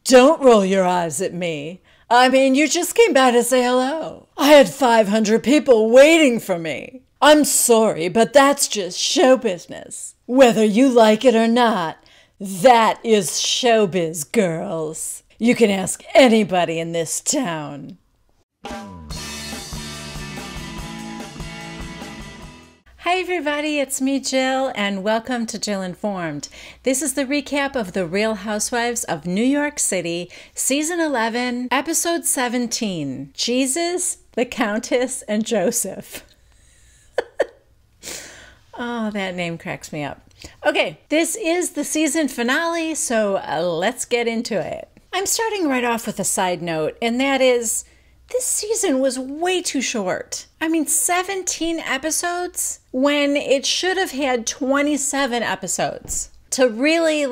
Don't roll your eyes at me. I mean, you just came by to say hello. I had 500 people waiting for me. I'm sorry, but that's just show business. Whether you like it or not, that is showbiz, girls. You can ask anybody in this town. Hi everybody, it's me Jill and welcome to Jill Informed. This is the recap of The Real Housewives of New York City, Season 11, Episode 17, Jesus, the Countess, and Joseph. Oh, that name cracks me up. Okay, this is the season finale, so let's get into it. I'm starting right off with a side note, and that is, this season was way too short. I mean, 17 episodes when it should have had 27 episodes to really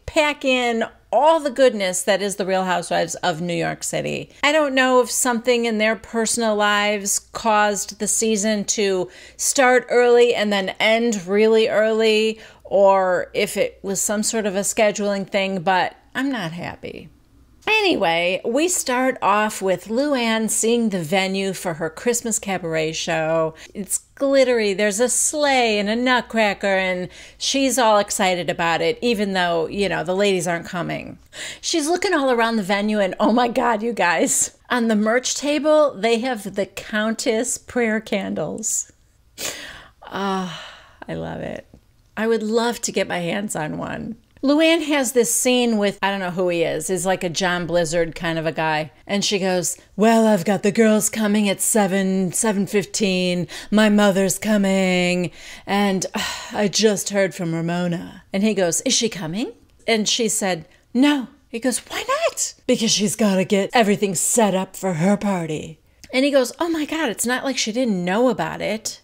pack in all the goodness that is the Real Housewives of New York City. I don't know if something in their personal lives caused the season to start early and then end really early, or if it was some sort of a scheduling thing, but I'm not happy. Anyway, we start off with Luann seeing the venue for her Christmas cabaret show. It's glittery. There's a sleigh and a nutcracker, and she's all excited about it, even though, the ladies aren't coming. She's looking all around the venue, and oh my God, you guys. On the merch table, they have the Countess prayer candles. Ah, I love it. I would love to get my hands on one. Luann has this scene with, I don't know who he is. He's like a John Blizzard kind of a guy. And she goes, well, I've got the girls coming at 7:15. My mother's coming. And I just heard from Ramona. And he goes, is she coming? And she said, no. He goes, why not? Because she's got to get everything set up for her party. And he goes, oh my God, it's not like she didn't know about it.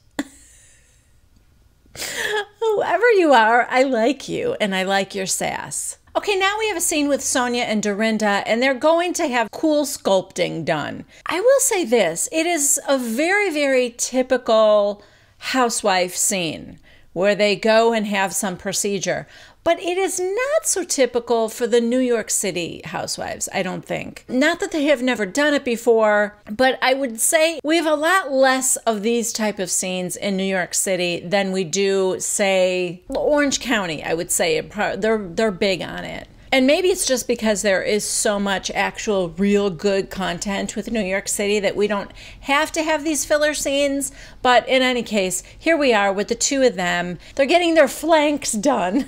Whoever you are, I like you, and I like your sass. Okay, now we have a scene with Sonja and Dorinda, and they're going to have cool sculpting done. I will say this, it is a very, very typical housewife scene where they go and have some procedure. But it is not so typical for the New York City housewives, I don't think. Not that they have never done it before, but I would say we have a lot less of these type of scenes in New York City than we do, say, Orange County, I would say. They're big on it. And maybe it's just because there is so much actual real good content with New York City that we don't have to have these filler scenes. But in any case, here we are with the two of them. They're getting their flanks done.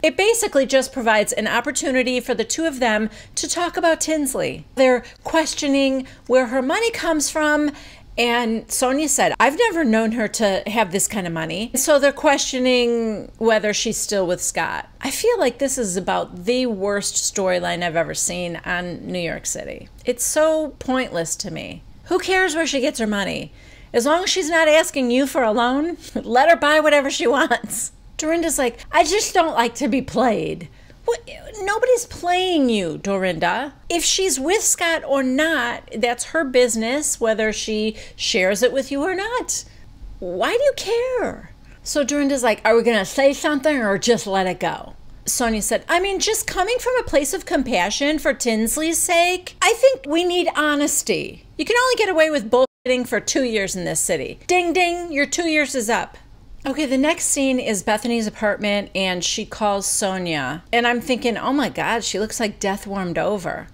It basically just provides an opportunity for the two of them to talk about Tinsley. They're questioning where her money comes from, and Sonja said, I've never known her to have this kind of money. So they're questioning whether she's still with Scott. I feel like this is about the worst storyline I've ever seen on New York City. It's so pointless to me. Who cares where she gets her money? As long as she's not asking you for a loan, let her buy whatever she wants. Dorinda's like, I just don't like to be played. What? Nobody's playing you, Dorinda. If she's with Scott or not, that's her business, whether she shares it with you or not. Why do you care? So Dorinda's like, are we going to say something or just let it go? Sonja said, I mean, just coming from a place of compassion for Tinsley's sake, I think we need honesty. You can only get away with bullshitting for 2 years in this city. Ding, ding, your 2 years is up. Okay, the next scene is Bethany's apartment, and she calls Sonja. And I'm thinking, oh my God, she looks like death warmed over.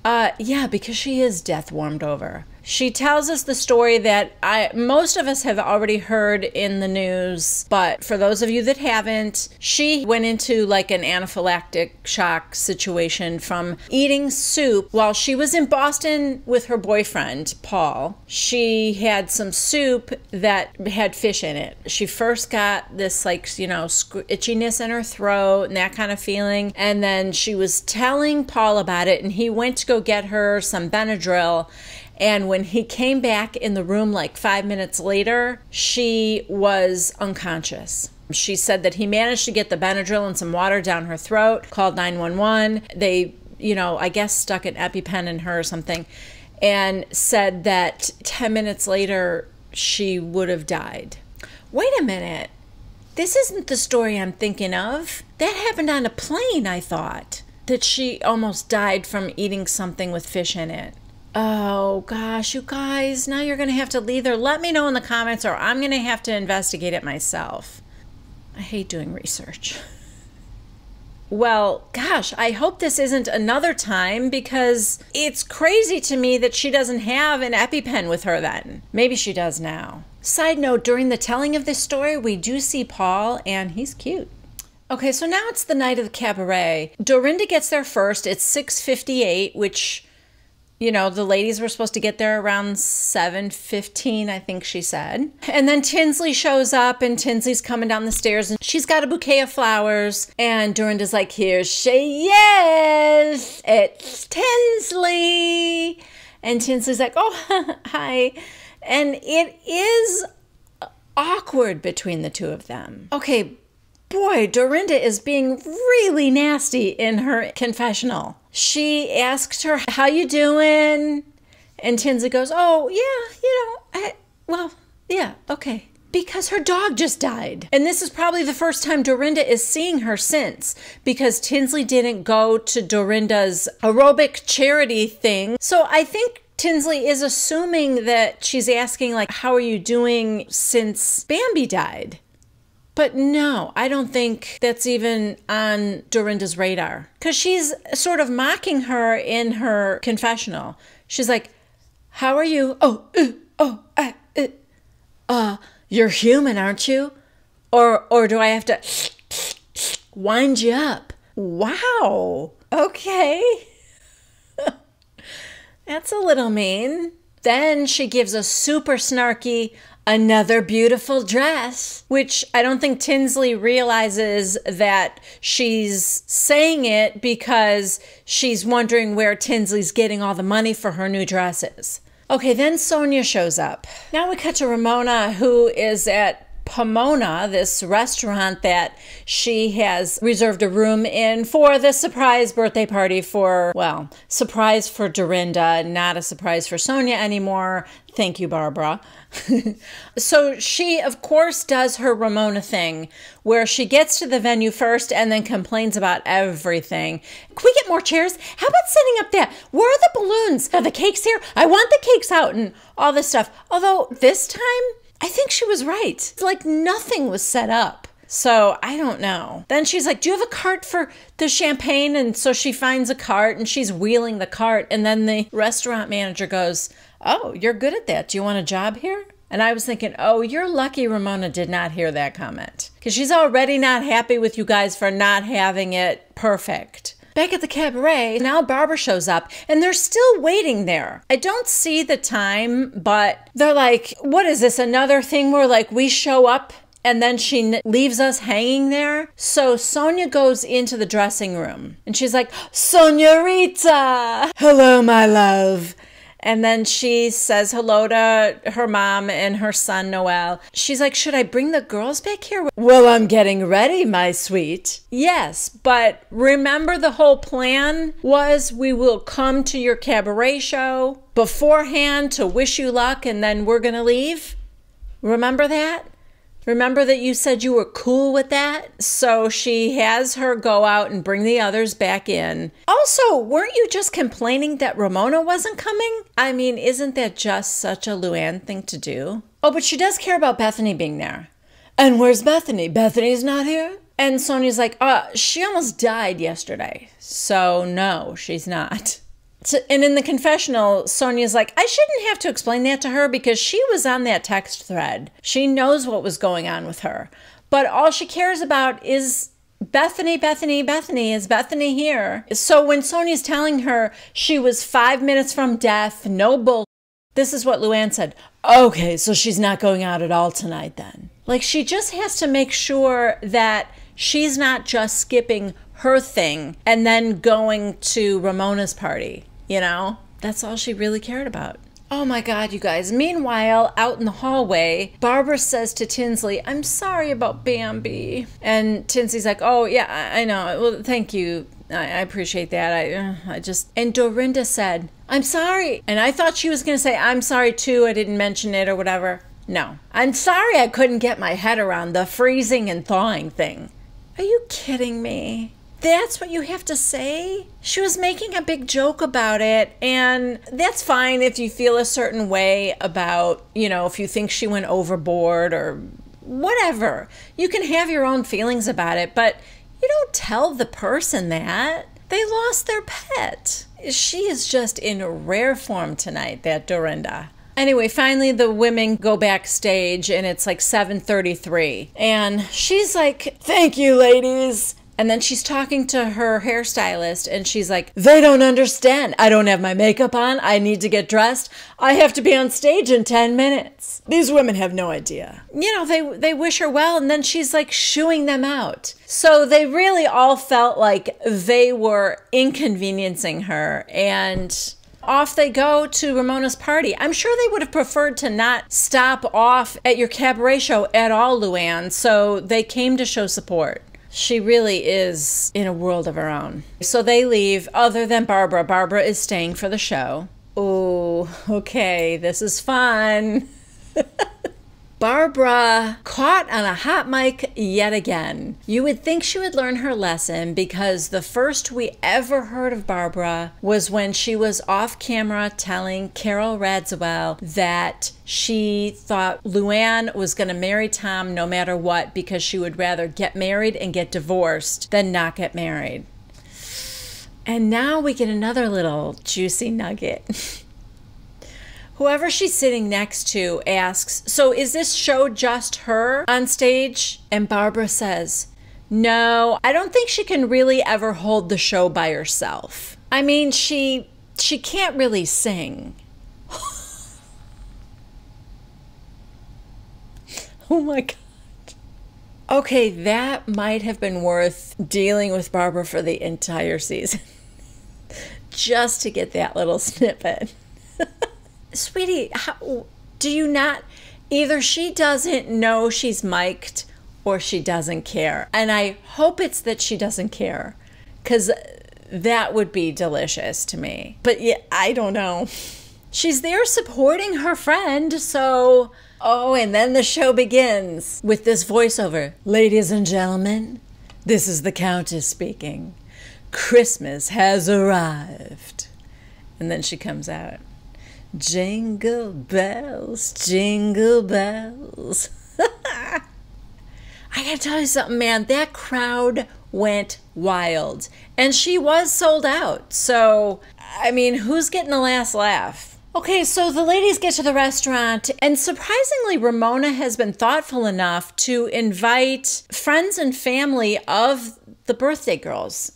Yeah, because she is death warmed over. She tells us the story that most of us have already heard in the news, but for those of you that haven't, she went into like an anaphylactic shock situation from eating soup while she was in Boston with her boyfriend, Paul. She had some soup that had fish in it. She first got this itchiness in her throat and that kind of feeling, and then she was telling Paul about it, and he went to go get her some Benadryl. And when he came back in the room like 5 minutes later, she was unconscious. She said that he managed to get the Benadryl and some water down her throat, called 911. They, I guess stuck an EpiPen in her or something, and said that 10 minutes later, she would have died. Wait a minute. This isn't the story I'm thinking of. That happened on a plane, I thought. That she almost died from eating something with fish in it. Oh, gosh, you guys, now you're going to have to either let me know in the comments or I'm going to have to investigate it myself. I hate doing research. Well, gosh, I hope this isn't another time because it's crazy to me that she doesn't have an EpiPen with her then. Maybe she does now. Side note, during the telling of this story, we do see Paul, and he's cute. Okay, so now it's the night of the cabaret. Dorinda gets there first. It's 6:58, which, you know, the ladies were supposed to get there around 7:15, I think she said. And then Tinsley shows up, and Tinsley's coming down the stairs, and she's got a bouquet of flowers. And Dorinda's like, here she is. It's Tinsley. And Tinsley's like, oh, hi. And it is awkward between the two of them. Okay, boy, Dorinda is being really nasty in her confessional. She asked her, how you doing? And Tinsley goes, oh, yeah, yeah, okay. Because her dog just died. And this is probably the first time Dorinda is seeing her since, because Tinsley didn't go to Dorinda's aerobic charity thing. So I think Tinsley is assuming that she's asking, like, how are you doing since Bambi died? But no, I don't think that's even on Dorinda's radar. Because she's sort of mocking her in her confessional. She's like, how are you? You're human, aren't you? Or do I have to wind you up? Wow. Okay. That's a little mean. Then she gives a super snarky, another beautiful dress, which I don't think Tinsley realizes that she's saying it because she's wondering where Tinsley's getting all the money for her new dresses. Okay, then Sonja shows up. Now we cut to Ramona, who is at Pomona, this restaurant that she has reserved a room in for the surprise birthday party for, well, surprise for Dorinda, not a surprise for Sonja anymore. Thank you, Barbara. So she, of course, does her Ramona thing where she gets to the venue first and then complains about everything. Can we get more chairs? How about setting up that? Where are the balloons? Are the cakes here? I want the cakes out and all this stuff. Although this time, I think she was right. It's like nothing was set up. So I don't know. Then she's like, do you have a cart for the champagne? And so she finds a cart and she's wheeling the cart. And then the restaurant manager goes, oh, you're good at that. Do you want a job here? And I was thinking, oh, you're lucky Ramona did not hear that comment. Because she's already not happy with you guys for not having it perfect. Back at the cabaret, now Barbara shows up, and they're still waiting there. I don't see the time, but they're like, what is this, another thing where, like, we show up and then she leaves us hanging there? So Sonja goes into the dressing room, and she's like, Sonjarita! Hello, my love. And then she says hello to her mom and her son, Noel. She's like, should I bring the girls back here? Well, I'm getting ready, my sweet. Yes, but remember the whole plan was we will come to your cabaret show beforehand to wish you luck and then we're going to leave? Remember that? Remember that you said you were cool with that? So she has her go out and bring the others back in. Also, weren't you just complaining that Ramona wasn't coming? I mean, isn't that just such a Luann thing to do? Oh, but she does care about Bethany being there. And where's Bethany? Bethany's not here? And Sonja's like, she almost died yesterday. So no, she's not. And in the confessional, Sonja's like, I shouldn't have to explain that to her because she was on that text thread. She knows what was going on with her. But all she cares about is Bethany, Bethany, Bethany. Is Bethany here? So when Sonja's telling her she was 5 minutes from death, no bull, this is what Luann said. Okay, so she's not going out at all tonight then. Like, she just has to make sure that she's not just skipping her thing and then going to Ramona's party. You know, that's all she really cared about. Oh my God, you guys. Meanwhile, out in the hallway, Barbara says to Tinsley, I'm sorry about Bambi. And Tinsley's like, oh yeah, I know. Well, thank you. I appreciate that. I just, and Dorinda said, I'm sorry. And I thought she was going to say, I'm sorry too. I didn't mention it or whatever. No. I'm sorry I couldn't get my head around the freezing and thawing thing. Are you kidding me? That's what you have to say? She was making a big joke about it, and that's fine if you feel a certain way about, you know, if you think she went overboard or whatever. You can have your own feelings about it, but you don't tell the person that. They lost their pet. She is just in rare form tonight, that Dorinda. Anyway, finally the women go backstage and it's like 7:33. And she's like, "Thank you, ladies." And then she's talking to her hairstylist and she's like, "They don't understand. I don't have my makeup on. I need to get dressed. I have to be on stage in 10 minutes. These women have no idea." You know, they wish her well, and then she's like shooing them out. So they really all felt like they were inconveniencing her, and off they go to Ramona's party. I'm sure they would have preferred to not stop off at your cabaret show at all, Luann, so they came to show support. She really is in a world of her own. So they leave, other than Barbara. Barbara is staying for the show. Oh, okay, this is fun. Barbara caught on a hot mic yet again. You would think she would learn her lesson, because the first we ever heard of Barbara was when she was off camera telling Carol Radziwill that she thought Luann was going to marry Tom no matter what, because she would rather get married and get divorced than not get married. And now we get another little juicy nugget. Whoever she's sitting next to asks, "So is this show just her on stage?" And Barbara says, "No, I don't think she can really ever hold the show by herself. I mean, she can't really sing." Oh my God. Okay, that might have been worth dealing with Barbara for the entire season. Just to get that little snippet. Sweetie, how, do you not, either she doesn't know she's mic'd or she doesn't care. And I hope it's that she doesn't care, because that would be delicious to me. But yeah, I don't know. She's there supporting her friend, so... Oh, and then the show begins with this voiceover. "Ladies and gentlemen, this is the Countess speaking. Christmas has arrived." And then she comes out. "Jingle bells, jingle bells." I gotta tell you something, man. That crowd went wild. And she was sold out. So, I mean, who's getting the last laugh? Okay, so the ladies get to the restaurant, and surprisingly, Ramona has been thoughtful enough to invite friends and family of the birthday girls.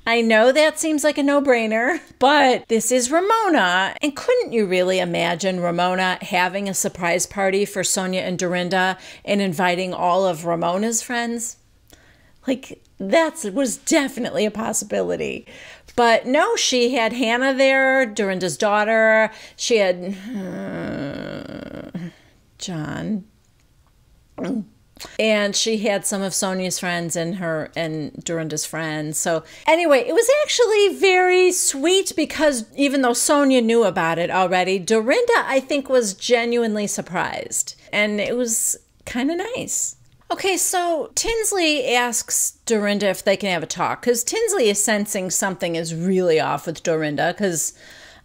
I know that seems like a no-brainer, but this is Ramona. And couldn't you really imagine Ramona having a surprise party for Sonja and Dorinda and inviting all of Ramona's friends? Like, that was definitely a possibility. But no, she had Hannah there, Dorinda's daughter. She had John. And she had some of Sonja's friends and Dorinda's friends. So anyway, it was actually very sweet, because even though Sonja knew about it already, Dorinda, I think, was genuinely surprised. And it was kind of nice. Okay, so Tinsley asks Dorinda if they can have a talk, because Tinsley is sensing something is really off with Dorinda, because...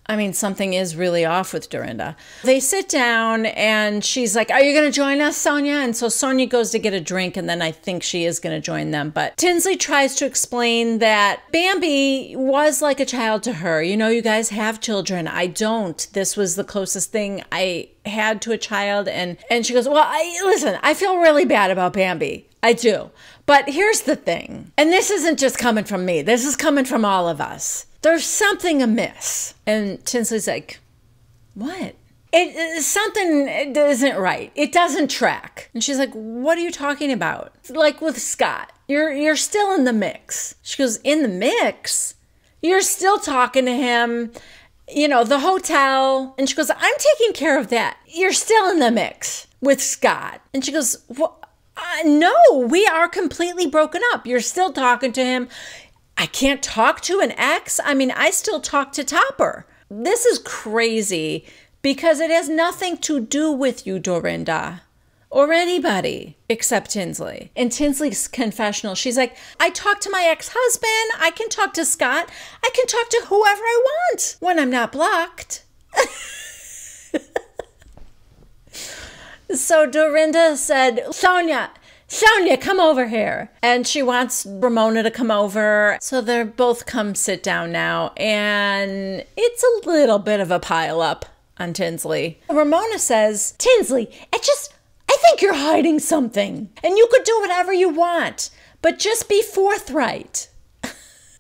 I mean, something is really off with Dorinda. They sit down and she's like, "Are you going to join us, Sonja?" And so Sonja goes to get a drink, and then I think she is going to join them. But Tinsley tries to explain that Bambi was like a child to her. You know, you guys have children. I don't. This was the closest thing I had to a child. And she goes, "Well, listen, I feel really bad about Bambi. I do. But here's the thing. And this isn't just coming from me. This is coming from all of us. There's something amiss." And Tinsley's like, "What?" Something isn't right. It doesn't track. And she's like, "What are you talking about?" Like with Scott, you're still in the mix. She goes, "In the mix? You're still talking to him, you know, the hotel." And she goes, "I'm taking care of that. You're still in the mix with Scott." And she goes, "Well, no, we are completely broken up. You're still talking to him. I can't talk to an ex. I mean, I still talk to Topper." This is crazy because it has nothing to do with you, Dorinda, or anybody except Tinsley. In Tinsley's confessional, she's like, I talk to my ex-husband, I can talk to Scott, I can talk to whoever I want when I'm not blocked. So Dorinda said, Sonja, come over here. And she wants Ramona to come over. So they're both come sit down now. And it's a little bit of a pile up on Tinsley. Ramona says, Tinsley, I think you're hiding something. And you could do whatever you want, but just be forthright.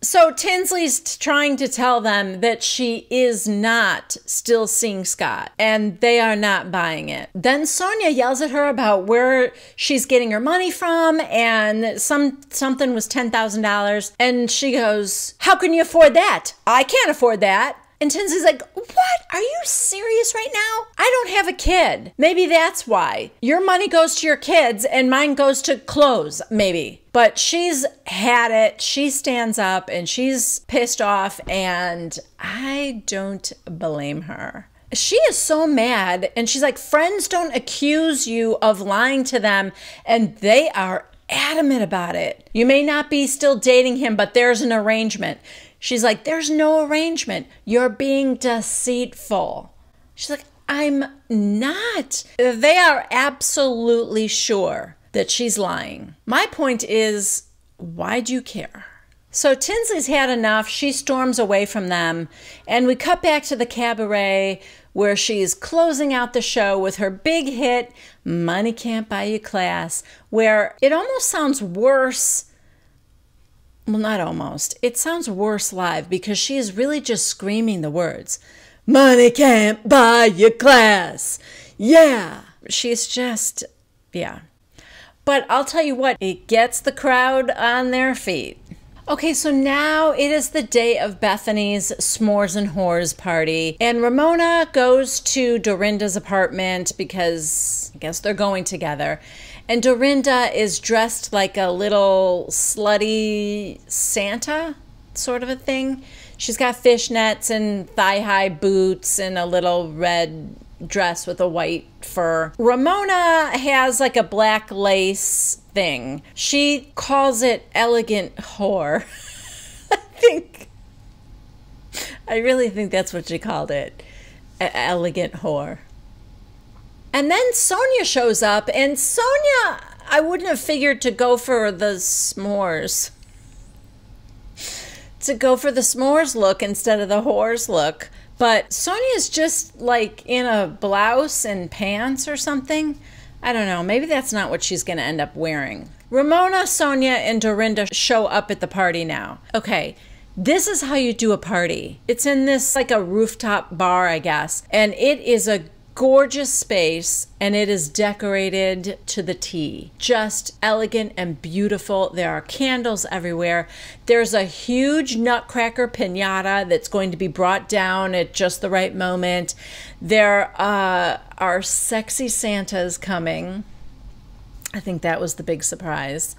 So Tinsley's trying to tell them that she is not still seeing Scott, and they are not buying it. Then Sonja yells at her about where she's getting her money from, and something was $10,000. And she goes, how can you afford that? I can't afford that. And Tinsley's like, what? Are you serious right now? I don't have a kid. Maybe that's why. Your money goes to your kids and mine goes to clothes, maybe. But she's had it. She stands up and she's pissed off, and I don't blame her. She is so mad, and she's like, friends don't accuse you of lying to them, and they are adamant about it. You may not be still dating him, but there's an arrangement. She's like, there's no arrangement. You're being deceitful. She's like, I'm not. They are absolutely sure that she's lying. My point is, why do you care? So Tinsley's had enough. She storms away from them. And we cut back to the cabaret where she's closing out the show with her big hit, Money Can't Buy You Class, where it almost sounds worse. Well, not almost. It sounds worse live because she is really just screaming the words. Money can't buy you class. Yeah. She's just, yeah. But I'll tell you what, it gets the crowd on their feet. Okay, so now it is the day of Bethany's S'mores and Whores party. And Ramona goes to Dorinda's apartment because I guess they're going together. And Dorinda is dressed like a little slutty Santa sort of a thing. She's got fishnets and thigh-high boots and a little red dress with a white fur. Ramona has like a black lace thing. She calls it elegant whore. I really think that's what she called it. Elegant whore. And then Sonja shows up, and Sonja, I wouldn't have figured to go for the s'mores. To go for the s'mores look instead of the whores look. But Sonja's just like in a blouse and pants or something. I don't know. Maybe that's not what she's going to end up wearing. Ramona, Sonja, and Dorinda show up at the party now. Okay, this is how you do a party. It's in this like a rooftop bar, I guess. And it is a gorgeous space, and it is decorated to the T. Just elegant and beautiful. There are candles everywhere. There's a huge nutcracker piñata that's going to be brought down at just the right moment. There are sexy Santas coming. I think that was the big surprise.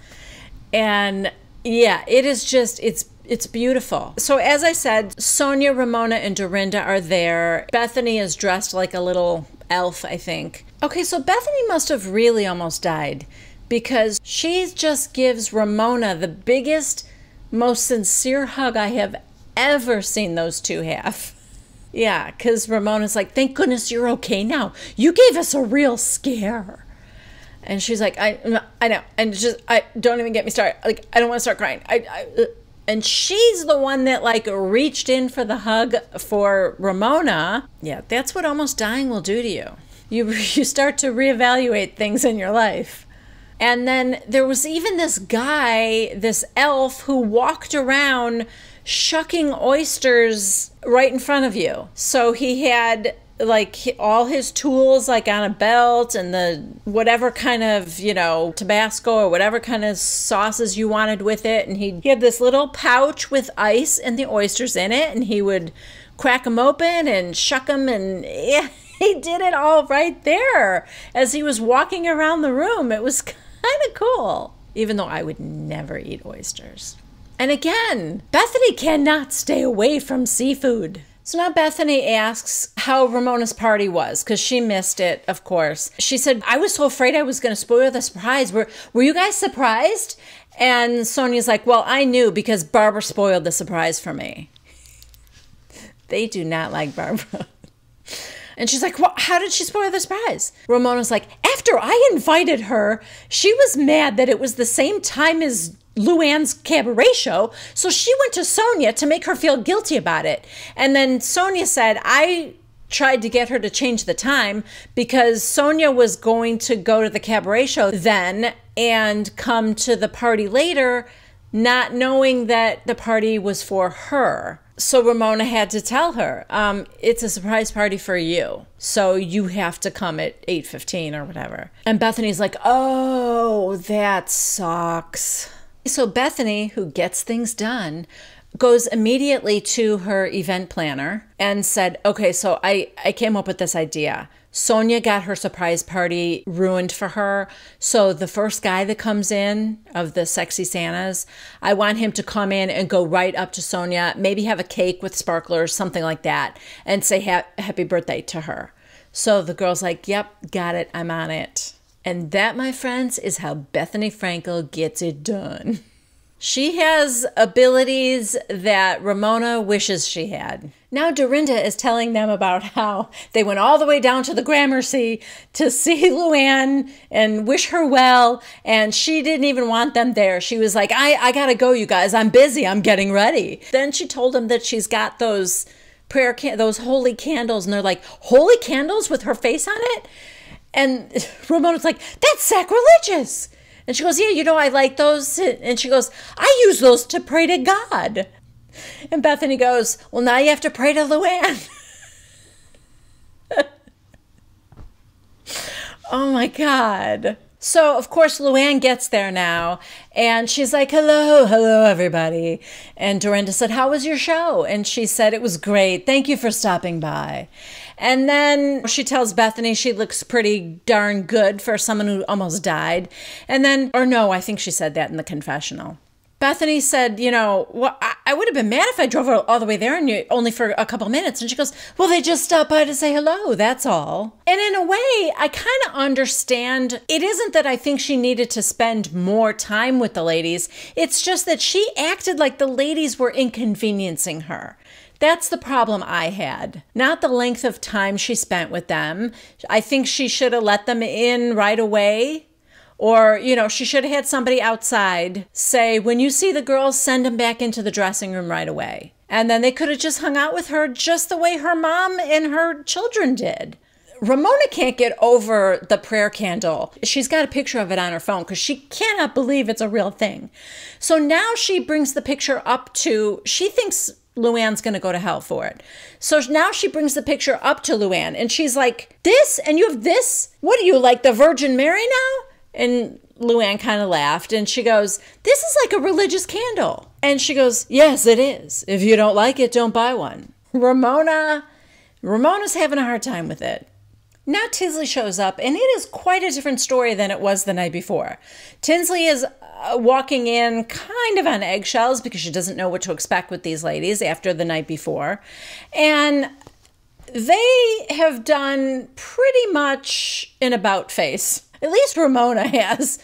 And yeah, it is just, it's beautiful. So as I said, Sonja, Ramona, and Dorinda are there. Bethany is dressed like a little elf, I think. Okay, so Bethany must have really almost died because she just gives Ramona the biggest, most sincere hug I have ever seen those two have. Yeah, because Ramona's like, thank goodness you're okay now. You gave us a real scare. And she's like, I know. And just, don't even get me started. Like, I don't want to start crying. And she's the one that like reached in for the hug for Ramona. Yeah, that's what almost dying will do to you. You start to reevaluate things in your life. And then there was even this guy, this elf, who walked around shucking oysters right in front of you. So he had like all his tools like on a belt and the whatever kind of, you know, Tabasco or whatever kind of sauces you wanted with it. And he had this little pouch with ice and the oysters in it, and he would crack them open and shuck them, and yeah, he did it all right there as he was walking around the room. It was kind of cool, even though I would never eat oysters. And again, Bethany cannot stay away from seafood. So now Bethany asks how Ramona's party was, because she missed it, of course. She said, I was so afraid I was going to spoil the surprise. Were you guys surprised? And Sonja's like, well, I knew because Barbara spoiled the surprise for me. They do not like Barbara. And she's like, well, how did she spoil the surprise? Ramona's like, after I invited her, she was mad that it was the same time as Luann's cabaret show, so she went to Sonja to make her feel guilty about it. And then Sonja said, I tried to get her to change the time because Sonja was going to go to the cabaret show then and come to the party later, not knowing that the party was for her. So Ramona had to tell her, it's a surprise party for you, so you have to come at 8:15 or whatever. And Bethany's like, oh, that sucks. So Bethany, who gets things done, goes immediately to her event planner and said, okay, so I came up with this idea. Sonja got her surprise party ruined for her. So the first guy that comes in of the sexy Santas, I want him to come in and go right up to Sonja, maybe have a cake with sparklers, something like that, and say happy birthday to her. So the girl's like, yep, got it, I'm on it. And that, my friends, is how Bethany Frankel gets it done. She has abilities that Ramona wishes she had. Now Dorinda is telling them about how they went all the way down to the Gramercy to see Luann and wish her well, and she didn't even want them there. She was like, I gotta go, you guys. I'm busy. I'm getting ready. Then she told them that she's got those those holy candles, and they're like, holy candles with her face on it? And Ramona's like, that's sacrilegious. And she goes, yeah, I like those. And she goes, I use those to pray to God. And Bethany goes, well, now you have to pray to Luann. Oh, my God. So, of course, Luann gets there now, and she's like, hello, everybody. And Dorinda said, how was your show? And she said, it was great. Thank you for stopping by. And then she tells Bethany she looks pretty darn good for someone who almost died. And then, or no, I think she said that in the confessional. Bethany said, well, I would have been mad if I drove all the way there and only for a couple minutes. And she goes, well, they just stopped by to say hello. That's all. And in a way, I kind of understand. It isn't that I think she needed to spend more time with the ladies. It's just that she acted like the ladies were inconveniencing her. That's the problem I had. Not the length of time she spent with them. I think she should have let them in right away. Or, she should have had somebody outside say, when you see the girls, send them back into the dressing room right away. And then they could have just hung out with her just the way her mom and her children did. Ramona can't get over the prayer candle. She's got a picture of it on her phone because she cannot believe it's a real thing. So now she brings the picture up to, she thinks Luann's going to go to hell for it. So now she brings the picture up to Luann and she's like, this? And you have this? What are you, like the Virgin Mary now? And Luann kind of laughed and she goes, this is like a religious candle. And she goes, yes, it is. If you don't like it, don't buy one. Ramona's having a hard time with it. Now Tinsley shows up, and it is quite a different story than it was the night before. Tinsley is walking in kind of on eggshells because she doesn't know what to expect with these ladies after the night before. And they have done pretty much an about face. At least Ramona has,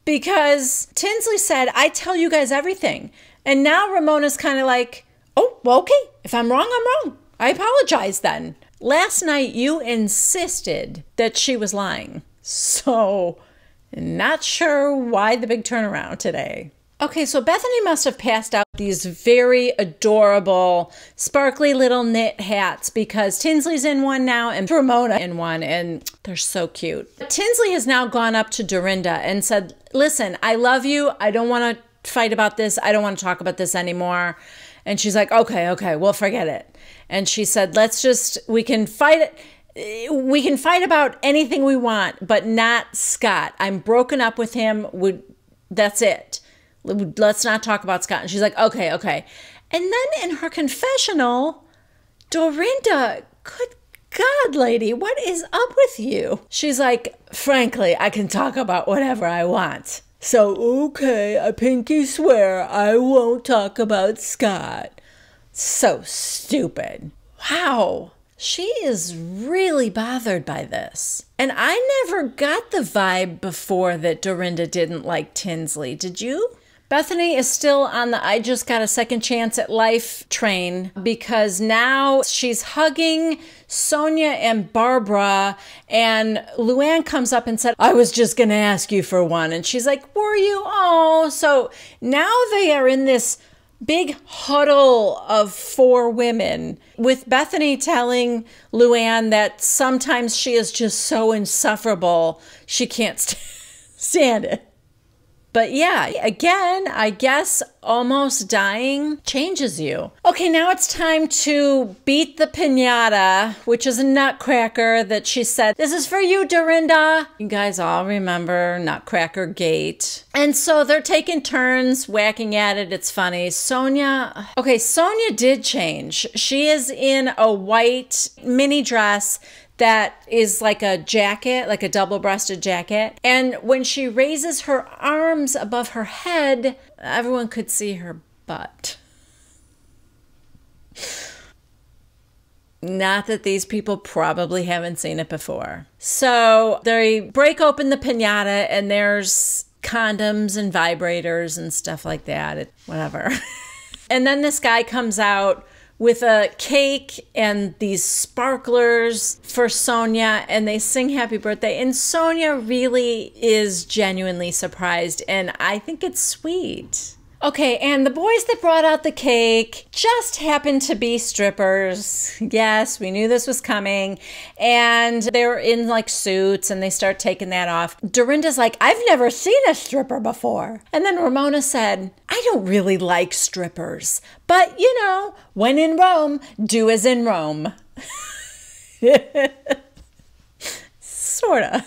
because Tinsley said, I tell you guys everything. And now Ramona's kind of like, oh, well, okay, if I'm wrong, I'm wrong. I apologize then. Last night, you insisted that she was lying. So, not sure why the big turnaround today. Okay, so Bethany must have passed out these very adorable, sparkly little knit hats because Tinsley's in one now and Ramona in one, and they're so cute. Tinsley has now gone up to Dorinda and said, listen, I love you. I don't want to fight about this. I don't want to talk about this anymore. And she's like, okay, we'll forget it. And she said, we can fight about anything we want, but not Scott. I'm broken up with him. That's it. Let's not talk about Scott. And she's like, okay. And then in her confessional, Dorinda, good God, lady, what is up with you? She's like, frankly, I can talk about whatever I want. So, okay, I pinky swear I won't talk about Scott. So stupid. Wow. Wow. She is really bothered by this. And I never got the vibe before that Dorinda didn't like Tinsley. Did you? Bethany is still on the I just got a second chance at life train because now she's hugging Sonja and Barbara, and Luann comes up and said, I was just going to ask you for one. And she's like, were you? Oh, so now they are in this big huddle of 4 women with Bethany telling Luann that sometimes she is just so insufferable she can't stand it. But yeah, again, I guess almost dying changes you. Okay, now it's time to beat the piñata, which is a nutcracker that she said, this is for you, Dorinda. You guys all remember Nutcracker Gate. And so they're taking turns whacking at it. It's funny. Sonja did change. She is in a white mini dress that is like a jacket, like a double-breasted jacket. And when she raises her arms above her head, everyone could see her butt. Not that these people probably haven't seen it before. So they break open the piñata and there's condoms and vibrators and stuff like that. Whatever. And then this guy comes out with a cake and these sparklers for Sonja, and they sing happy birthday. And Sonja really is genuinely surprised, and I think it's sweet. Okay, and the boys that brought out the cake just happened to be strippers. Yes, we knew this was coming. And they were in like suits and they start taking that off. Dorinda's like, I've never seen a stripper before. And then Ramona said, I don't really like strippers. But, you know, when in Rome, do as in Rome. Sorta.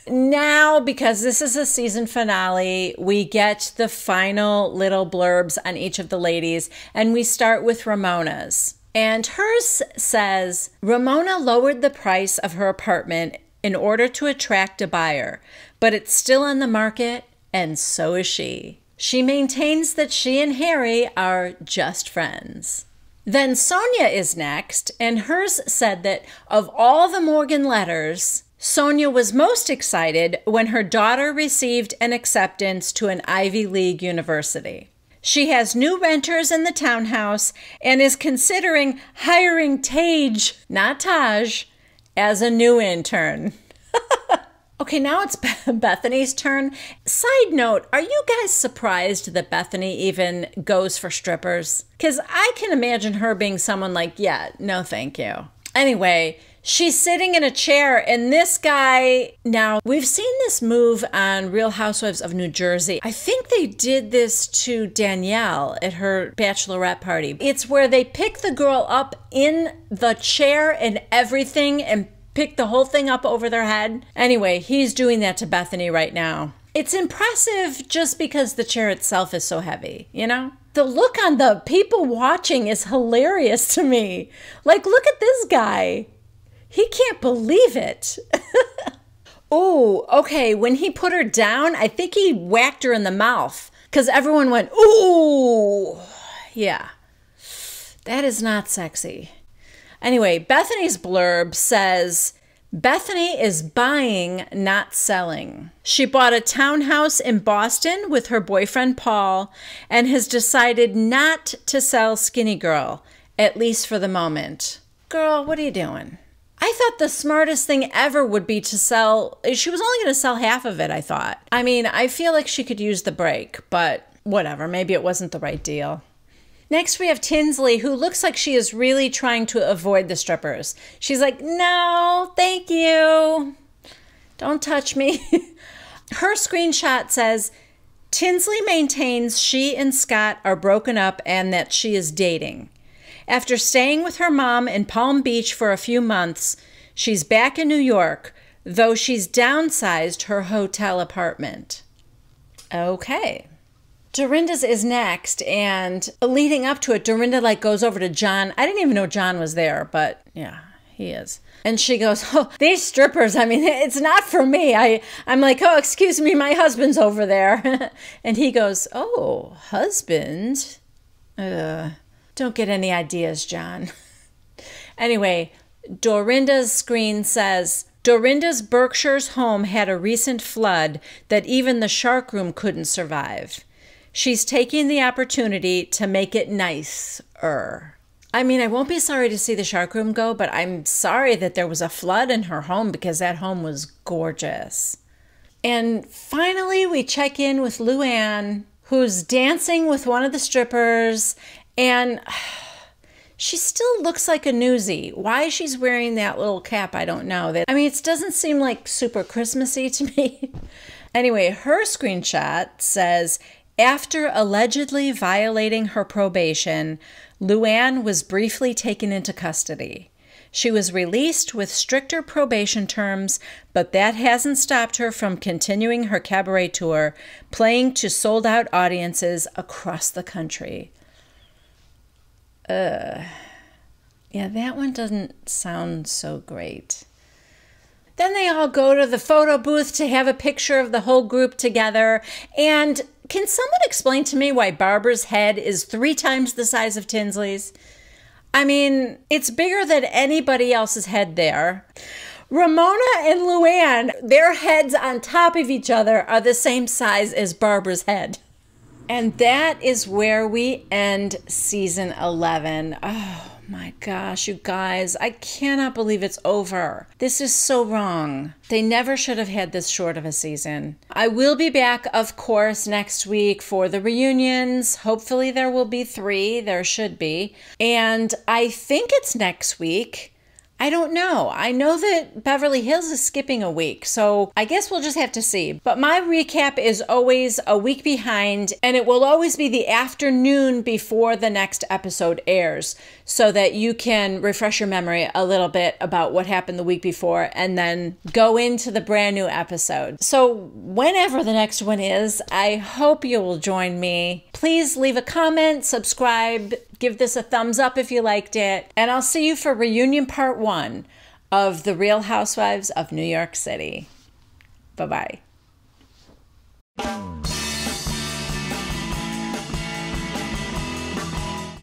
Now, because this is a season finale, we get the final little blurbs on each of the ladies, and we start with Ramona's. And hers says, Ramona lowered the price of her apartment in order to attract a buyer, but it's still on the market, and so is she. She maintains that she and Harry are just friends. Then Sonja is next, and hers said that of all the Morgan letters, Sonja was most excited when her daughter received an acceptance to an Ivy League university. She has new renters in the townhouse and is considering hiring Tage, not Taj, as a new intern. Okay, now it's Bethany's turn. Side note, are you guys surprised that Bethany even goes for strippers? Because I can imagine her being someone like, yeah, no thank you. Anyway, she's sitting in a chair, and this guy, now we've seen this move on Real Housewives of New Jersey. I think they did this to Danielle at her bachelorette party. It's where they pick the girl up in the chair and everything and pick the whole thing up over their head. Anyway, he's doing that to Bethany right now. It's impressive just because the chair itself is so heavy, you know? The look on the people watching is hilarious to me. Like, look at this guy. He can't believe it. Oh, okay. When he put her down, I think he whacked her in the mouth because everyone went, ooh. Yeah, that is not sexy. Anyway, Bethany's blurb says, Bethany is buying, not selling. She bought a townhouse in Boston with her boyfriend Paul and has decided not to sell Skinny Girl, at least for the moment. Girl, what are you doing? I thought the smartest thing ever would be to sell. She was only going to sell half of it, I thought. I mean, I feel like she could use the break, but whatever. Maybe it wasn't the right deal. Next, we have Tinsley, who looks like she is really trying to avoid the strippers. She's like, no, thank you. Don't touch me. Her screenshot says, Tinsley maintains she and Scott are broken up and that she is dating. After staying with her mom in Palm Beach for a few months, she's back in New York, though she's downsized her hotel apartment. Okay. Dorinda's is next, and leading up to it, Dorinda goes over to John. I didn't even know John was there, but yeah, he is. And she goes, oh, these strippers, I mean, it's not for me. I'm like, oh, excuse me, my husband's over there. And he goes, oh, husband? Don't get any ideas, John. Anyway, Dorinda's screen says, Dorinda's Berkshire's home had a recent flood that even the shark room couldn't survive. She's taking the opportunity to make it nicer. I mean, I won't be sorry to see the shark room go, but I'm sorry that there was a flood in her home because that home was gorgeous. And finally, we check in with Luann, who's dancing with one of the strippers, and she still looks like a newsie. Why she's wearing that little cap, I don't know. I mean, it doesn't seem like super Christmassy to me. Anyway, her screenshot says, after allegedly violating her probation, Luann was briefly taken into custody. She was released with stricter probation terms, but that hasn't stopped her from continuing her cabaret tour, playing to sold-out audiences across the country. Yeah, that one doesn't sound so great. Then they all go to the photo booth to have a picture of the whole group together. And can someone explain to me why Barbara's head is 3 times the size of Tinsley's? I mean, it's bigger than anybody else's head there. Ramona and Luann, their heads on top of each other are the same size as Barbara's head. And that is where we end season 11. Oh my gosh, you guys, I cannot believe it's over. This is so wrong. They never should have had this short of a season. I will be back, of course, next week for the reunions. Hopefully there will be 3. There should be. And I think it's next week. I don't know. I know that Beverly Hills is skipping a week, so I guess we'll just have to see. But my recap is always a week behind, and it will always be the afternoon before the next episode airs, so that you can refresh your memory a little bit about what happened the week before and then go into the brand new episode. So whenever the next one is, I hope you will join me. Please leave a comment, subscribe, give this a thumbs up if you liked it, and I'll see you for reunion part 1 of The Real Housewives of New York City. Bye-bye.